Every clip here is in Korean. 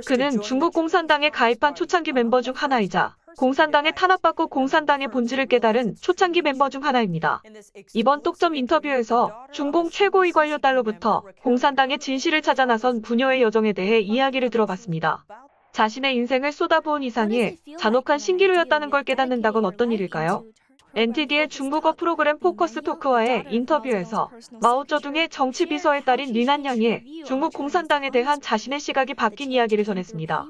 그는 중국 공산당에 가입한 초창기 멤버 중 하나이자 공산당에 탄압받고 공산당의 본질을 깨달은 초창기 멤버 중 하나입니다. 이번 똑점 인터뷰에서 중공 최고위 관료 딸로부터 공산당의 진실을 찾아 나선 부녀의 여정에 대해 이야기를 들어봤습니다. 자신의 인생을 쏟아부은 이상이 잔혹한 신기루였다는 걸 깨닫는다곤 어떤 일일까요? NTD의 중국어 프로그램 포커스 토크와의 인터뷰에서 마오쩌둥의 정치 비서의 딸인 리난양이 중국 공산당에 대한 자신의 시각이 바뀐 이야기를 전했습니다.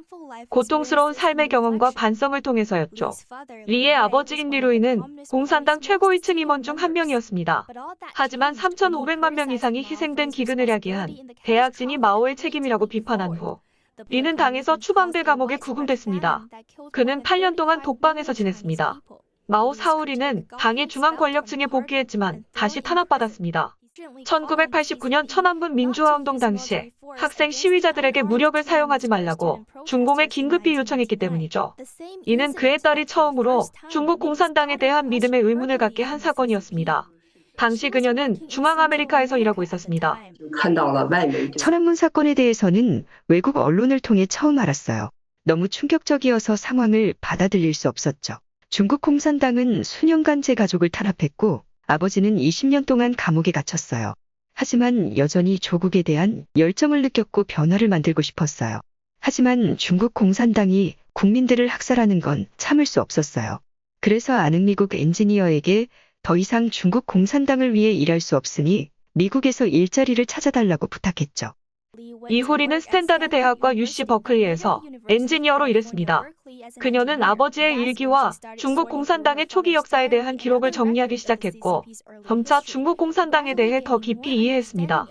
고통스러운 삶의 경험과 반성을 통해서였죠. 리의 아버지인 리루이는 공산당 최고위층 임원 중 한 명이었습니다. 하지만 3,500만 명 이상이 희생된 기근을 야기한 대약진이 마오의 책임이라고 비판한 후 리는 당에서 추방돼 감옥에 구금됐습니다. 그는 8년 동안 독방에서 지냈습니다. 마오 사우리는 당의 중앙 권력층에 복귀했지만 다시 탄압받았습니다. 1989년 천안문 민주화운동 당시 학생 시위자들에게 무력을 사용하지 말라고 중공에 긴급히 요청했기 때문이죠. 이는 그의 딸이 처음으로 중국 공산당에 대한 믿음의 의문을 갖게 한 사건이었습니다. 당시 그녀는 중앙아메리카에서 일하고 있었습니다. 천안문 사건에 대해서는 외국 언론을 통해 처음 알았어요. 너무 충격적이어서 상황을 받아들일 수 없었죠. 중국 공산당은 수년간 제 가족을 탄압했고 아버지는 20년 동안 감옥에 갇혔어요. 하지만 여전히 조국에 대한 열정을 느꼈고 변화를 만들고 싶었어요. 하지만 중국 공산당이 국민들을 학살하는 건 참을 수 없었어요. 그래서 아는 미국 엔지니어에게 더 이상 중국 공산당을 위해 일할 수 없으니 미국에서 일자리를 찾아달라고 부탁했죠. 이후 리는 스탠다드 대학과 UC 버클리에서 엔지니어로 일했습니다. 그녀는 아버지의 일기와 중국 공산당의 초기 역사에 대한 기록을 정리하기 시작했고 점차 중국 공산당에 대해 더 깊이 이해했습니다.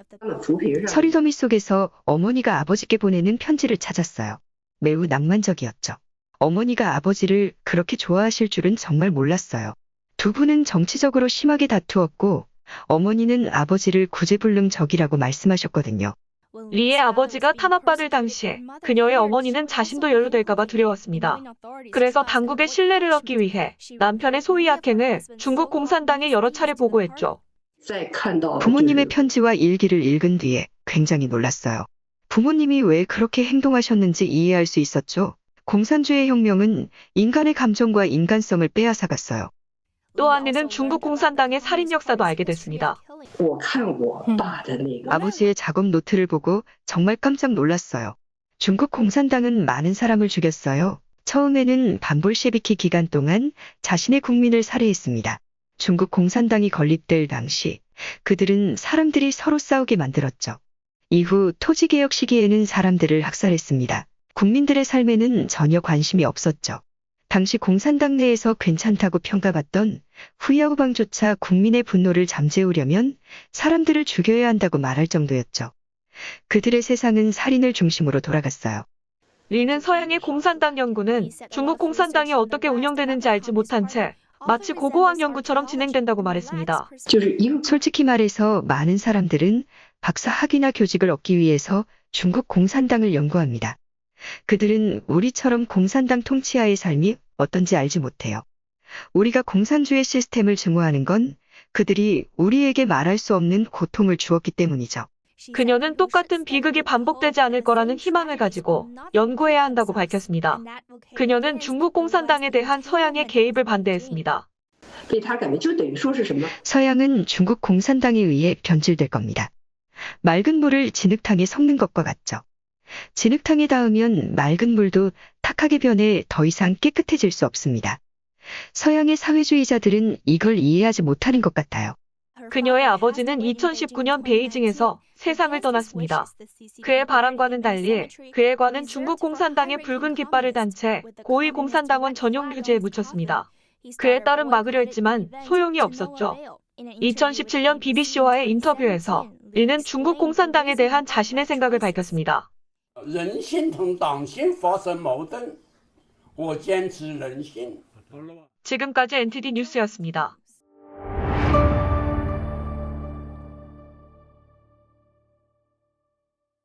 서리더미 속에서 어머니가 아버지께 보내는 편지를 찾았어요. 매우 낭만적이었죠. 어머니가 아버지를 그렇게 좋아하실 줄은 정말 몰랐어요. 두 분은 정치적으로 심하게 다투었고 어머니는 아버지를 구제불능적이라고 말씀하셨거든요. 리의 아버지가 탄압받을 당시에 그녀의 어머니는 자신도 연루될까봐 두려웠습니다. 그래서 당국의 신뢰를 얻기 위해 남편의 소위 악행을 중국 공산당에 여러 차례 보고했죠. 부모님의 편지와 일기를 읽은 뒤에 굉장히 놀랐어요. 부모님이 왜 그렇게 행동하셨는지 이해할 수 있었죠. 공산주의 혁명은 인간의 감정과 인간성을 빼앗아갔어요. 또한 리는 중국 공산당의 살인 역사도 알게 됐습니다. 아버지의 작업 노트를 보고 정말 깜짝 놀랐어요. 중국 공산당은 많은 사람을 죽였어요. 처음에는 반볼셰비키 기간 동안 자신의 국민을 살해했습니다. 중국 공산당이 건립될 당시 그들은 사람들이 서로 싸우게 만들었죠. 이후 토지개혁 시기에는 사람들을 학살했습니다. 국민들의 삶에는 전혀 관심이 없었죠. 당시 공산당 내에서 괜찮다고 평가받던 후야오방조차 국민의 분노를 잠재우려면 사람들을 죽여야 한다고 말할 정도였죠. 그들의 세상은 살인을 중심으로 돌아갔어요. 리는 서양의 공산당 연구는 중국 공산당이 어떻게 운영되는지 알지 못한 채 마치 고고학 연구처럼 진행된다고 말했습니다. 솔직히 말해서 많은 사람들은 박사 학위나 교직을 얻기 위해서 중국 공산당을 연구합니다. 그들은 우리처럼 공산당 통치하의 삶이 어떤지 알지 못해요. 우리가 공산주의 시스템을 증오하는 건 그들이 우리에게 말할 수 없는 고통을 주었기 때문이죠. 그녀는 똑같은 비극이 반복되지 않을 거라는 희망을 가지고 연구해야 한다고 밝혔습니다. 그녀는 중국 공산당에 대한 서양의 개입을 반대했습니다. 서양은 중국 공산당에 의해 변질될 겁니다. 맑은 물을 진흙탕에 섞는 것과 같죠. 진흙탕에 닿으면 맑은 물도 탁하게 변해 더 이상 깨끗해질 수 없습니다. 서양의 사회주의자들은 이걸 이해하지 못하는 것 같아요. 그녀의 아버지는 2019년 베이징에서 세상을 떠났습니다. 그의 바람과는 달리 그의 관은 중국 공산당의 붉은 깃발을 단 채 고위 공산당원 전용 휴지에 묻혔습니다. 그의 딸은 막으려 했지만 소용이 없었죠. 2017년 BBC와의 인터뷰에서 리는 중국 공산당에 대한 자신의 생각을 밝혔습니다. 人心同党心发生矛盾，我坚持人心。 지금까지 NTD 뉴스였습니다.